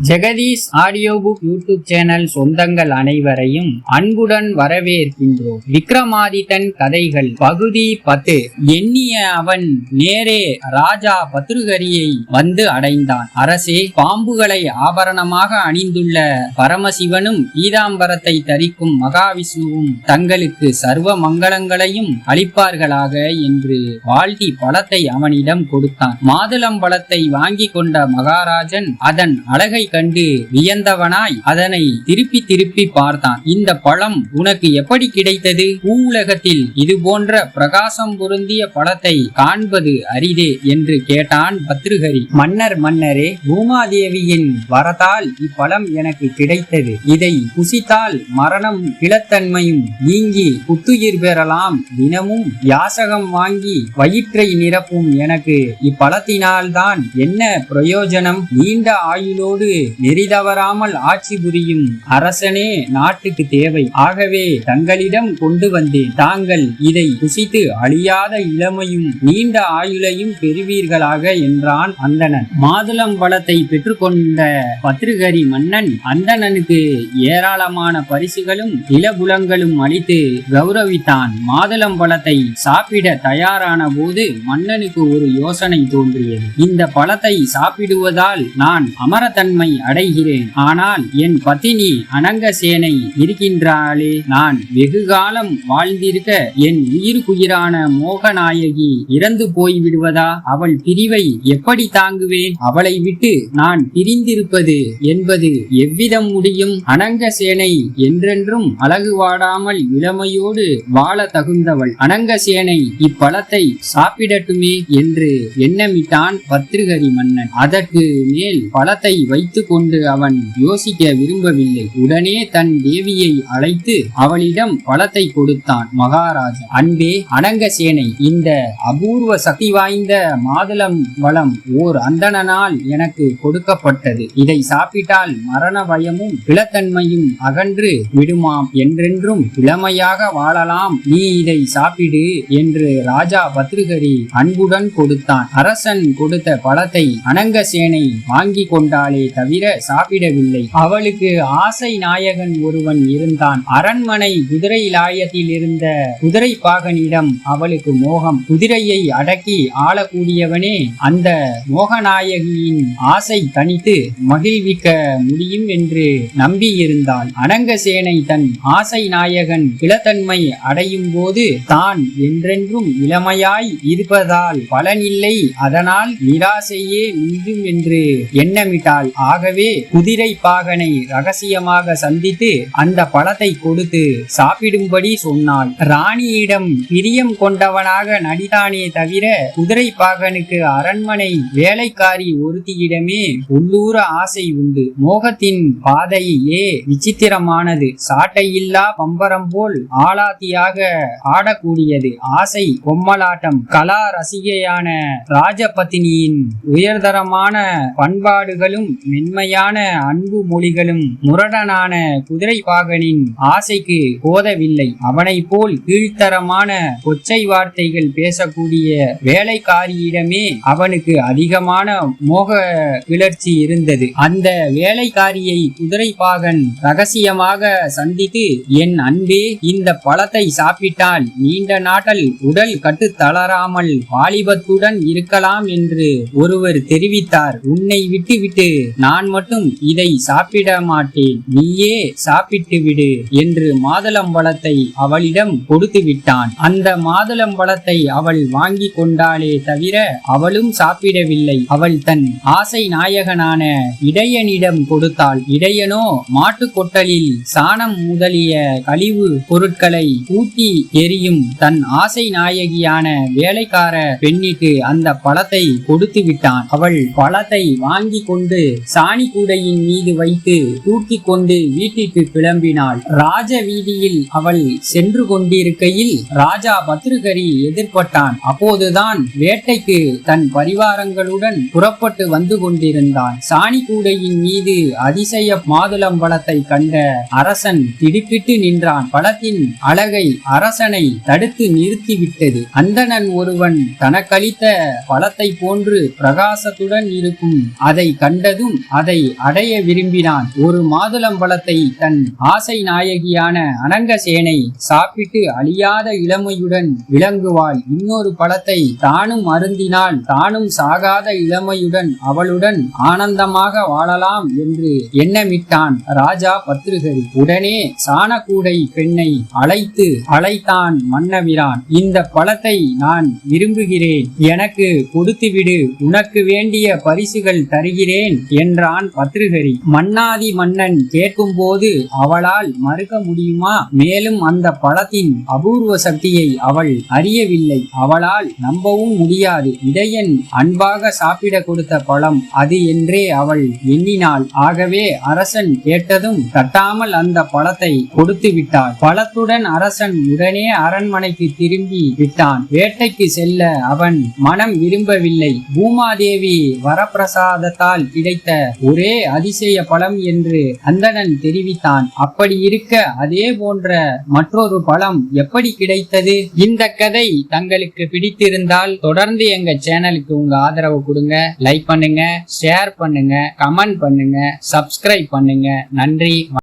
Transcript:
Jagadish audio book YouTube channel சொந்தங்கள் அனைவரையும் அன்புடன் வரவேற்கின்றோம். விக்ரமாதித்தன் கதைகள் பகுதி 10. எண்ணிய அவன் நேரே ராஜா பத்ருகரியை வந்து அடைந்தான். அரசே, பாம்புகளை ஆபரணமாக அணிந்துள்ள பரமசிவனும் பீதாம்பரத்தை தரிக்கும் மகாவிஷ்ணுவும் தங்களுக்கு சர்வ மங்களங்களையும் அளிப்பார்களாக என்று வாழ்த்தி பழத்தை அவனிடம் கொடுத்தான். மாதுளம்பழத்தை வாங்கி கொண்ட மகாராஜன் அதன் அழகை கண்டு வியந்தவனாய் அதனை திருப்பி திருப்பி பார்த்தான். இந்த பழம் உனக்கு எப்படி கிடைத்தது? பூவுலகத்தில் இது போன்ற பிரகாசம் பொருந்திய பழத்தை காண்பது அரிதே என்று கேட்டான் பத்ருகரி. மன்னரே, பூமாதேவியின் வரத்தால் இப்பழம் எனக்கு கிடைத்தது. இதை புசித்தால் மரணம் கிளத்தன்மையும் நீங்கி புத்துயிர் பெறலாம். தினமும் யாசகம் வாங்கி வயிற்றை நிரப்பும் எனக்கு இப்பழத்தினால்தான் என்ன பிரயோஜனம்? நீண்ட ஆயுளோடு நெறிதவறாமல் ஆட்சி புரியும் அரசனே நாட்டுக்கு தேவை. ஆகவே தங்களிடம் கொண்டு வந்தேன். தாங்கள் இதை புசித்து அழியாத இளமையும் நீண்ட ஆயுளையும் பெறுவீர்களாக என்றான் அந்தணன். மாதுளம்பழத்தை பெற்றுக்கொண்ட பத்ருகரி மன்னன் அந்தணனுக்கு ஏராளமான பரிசுகளும் இளபுலங்களும் அளித்து கௌரவித்தான். மாதுளம்பழத்தை சாப்பிட தயாரான போது மன்னனுக்கு ஒரு யோசனை தோன்றியது. இந்த பழத்தை சாப்பிடுவதால் நான் அமரத்தன்மை அடைகிறேன். ஆனால் என் பத்தினி அனங்கசேனை இருக்கின்றாளே, நான் வெகு காலம் வாழ்ந்திருக்க என் உயிருக்குயிரான மோகநாயகி இறந்து போய்விடுவதா? அவள் பிரிவை எப்படி தாங்குவேன்? அவளை விட்டு நான் பிரிந்திருப்பது என்பது எவ்விதம் முடியும்? அனங்கசேனை என்றென்றும் அழகு வாடாமல் இளமையோடு வாழ தகுந்தவள். அனங்கசேனை இப்பழத்தை சாப்பிடட்டுமே என்று எண்ணமிட்டான் பத்ருகரி மன்னன். அதற்கு மேல் பழத்தை வைத்து கொண்டு அவன் யோசிக்க விரும்பவில்லை. உடனே தன் தேவியை அழைத்து அவளிடம் பழத்தை கொடுத்தான். மகாராஜா, அன்பே அனங்கசேனை, இந்த அபூர்வ சக்தி வாய்ந்த மாதுளம் பழம் ஓர் அந்தணனால் எனக்கு கொடுக்கப்பட்டது. இதை சாப்பிட்டால் மரண பயமும் கிளத்தன்மையும் அகன்று விடுமாம். என்றென்றும் இளமையாக வாழலாம். நீ இதை சாப்பிடு என்று ராஜா பத்ருகரி அன்புடன் கொடுத்தான். அரசன் கொடுத்த பழத்தை அனங்கசேனை வாங்கி கொண்டாலே தவிர சாப்பிடவில்லை. அவளுக்கு ஆசை நாயகன் ஒருவன் இருந்தான். அரண்மனை குதிரை லாயத்தில் இருந்த குதிரை பாகனிடம் அவளுக்கு மோகம். குதிரையை அடக்கி ஆளக்கூடியவனே அந்த மோகநாயகியின் ஆசை தனித்து மகிழ்விக்க முடியும் என்று நம்பியிருந்தாள். அனங்கசேனை தன் ஆசை நாயகன் கிளத்தன்மை அடையும் போது தான் என்றென்றும் இளமையாய் இருப்பதால் பலனில்லை, அதனால் நிராசையே மிஞ்சும் என்று எண்ணமிட்டாள். ஆகவே குதிரை பாகனை ரகசியமாக சந்தித்து அந்த பழத்தை கொடுத்து சாப்பிடும்படி சொன்னாள். ராணியிடம் பிரியம் கொண்டவனாக நடித்தானே தவிர குதிரை பாகனுக்கு அரண்மனை வேலைக்காரி ஒருத்தியிடமே உள்ளூர ஆசை உண்டு. மோகத்தின் பாதையே விசித்திரமானது. சாட்டையில்லா பம்பரம் போல் ஆளாத்தியாக ஆடக்கூடியது. ஆசை பொம்மலாட்டம். கலா ரசிகையான ராஜபத்தினியின் உயர்தரமான பண்பாடுகளும் மென்மையான அன்பு மொழிகளும் முரடனான குதிரை பாகனின் ஆசைக்கு போதவில்லை. அவனை போல் கீழ்த்தரமான கொச்சை வார்த்தைகள் பேசக்கூடிய வேலைக்காரியிடமே அவனுக்கு அதிகமான மோக கிளர்ச்சி இருந்தது. அந்த வேலைக்காரியை குதிரை பாகன் ரகசியமாக சந்தித்து, என் அன்பே, இந்த பழத்தை சாப்பிட்டால் நீண்ட நாட்கள் உடல் கட்டு தளராமல் வாலிபத்துடன் இருக்கலாம் என்று ஒருவர் தெரிவித்தார். உன்னை விட்டு நான் மட்டும் இதை சாப்பிட மாட்டேன், நீயே சாப்பிட்டு விடு என்று மாதுளம்பழத்தை அவளிடம் கொடுத்து விட்டான். அந்த மாதுளம்பழத்தை அவள் வாங்கி கொண்டாலே தவிர அவளும் சாப்பிடவில்லை. அவள் தன் ஆசை நாயகனான இடையனிடம் கொடுத்தாள். இடையனோ மாட்டு கொட்டலில் சாணம் முதலிய கழிவு பொருட்களை ஊட்டி எரியும் தன் ஆசை நாயகியான வேலைக்கார பெண்ணிற்கு அந்த பழத்தை கொடுத்து விட்டான். அவள் பழத்தை வாங்கி கொண்டு சாணி கூடையின் மீது வைத்து தூக்கி கொண்டு வீட்டிற்கு கிளம்பினாள். ராஜ வீதியில் அவள் சென்று கொண்டிருக்கையில் ராஜா பத்ருகரி எதிர்பட்டான். அப்போதுதான் வேட்டைக்கு தன் பரிவாரங்களுடன் புறப்பட்டு வந்து கொண்டிருந்தான். சாணி கூடையின் மீது அதிசய மாதுளம்பழத்தை கண்ட அரசன் திடுக்கிட்டு நின்றான். பழத்தின் அழகை அரசனை தடுத்து நிறுத்திவிட்டது. அந்தணன் ஒருவன் தனக்களித்த பழத்தை போன்று பிரகாசத்துடன் இருக்கும் அதை கண்டதும் அதை அடைய விரும்பினான். ஒரு மாதுளம்பழத்தை தன் ஆசை நாயகியான அனங்கசேனை சாப்பிட்டு அழியாத இளமையுடன் விளங்குவாள். இன்னொரு பழத்தை தானும் அருந்தினால் தானும் சாகாத இளமையுடன் அவளுடன் ஆனந்தமாக வாழலாம் என்று எண்ணமிட்டான் ராஜா பத்ருஹரி. உடனே சாணக்கூடை பெண்ணை அழைத்தான் மன்னபிரான். இந்த பழத்தை நான் விரும்புகிறேன், எனக்கு கொடுத்துவிடு, உனக்கு வேண்டிய பரிசுகள் தருகிறேன் என்றான் பத்ருஹரி. மன்னாதி மன்னன் கேட்கும் போது அவளால் மறுக்க முடியுமா? மேலும் அந்த பழத்தின் அபூர்வ சக்தியை அவள் அறியவில்லை, அவளால் நம்பவும் முடியாது. இடையன் அன்பாக சாப்பிட கொடுத்த பழம் அது என்றே அவள் எண்ணினாள். ஆகவே அரசன் கேட்டதும் தட்டாமல் அந்த பழத்தை கொடுத்து விட்டாள். பழத்துடன் அரசன் உடனே அரண்மனைக்கு திரும்பி விட்டான். வேட்டைக்கு செல்ல அவன் மனம் விரும்பவில்லை. பூமாதேவி வரப்பிரசாதத்தால் கிடைத்த ஒரே அதிசய பழம் என்று அந்தணன் தெரிவித்தான். அப்படி இருக்க அதே போன்ற மற்றொரு பழம் எப்படி கிடைத்தது? இந்த கதை தங்களுக்கு பிடித்திருந்தால் தொடர்ந்து எங்க சேனலுக்கு உங்க ஆதரவு கொடுங்க. லைக் பண்ணுங்க, ஷேர் பண்ணுங்க, கமெண்ட் பண்ணுங்க, சப்ஸ்கிரைப் பண்ணுங்க. நன்றி.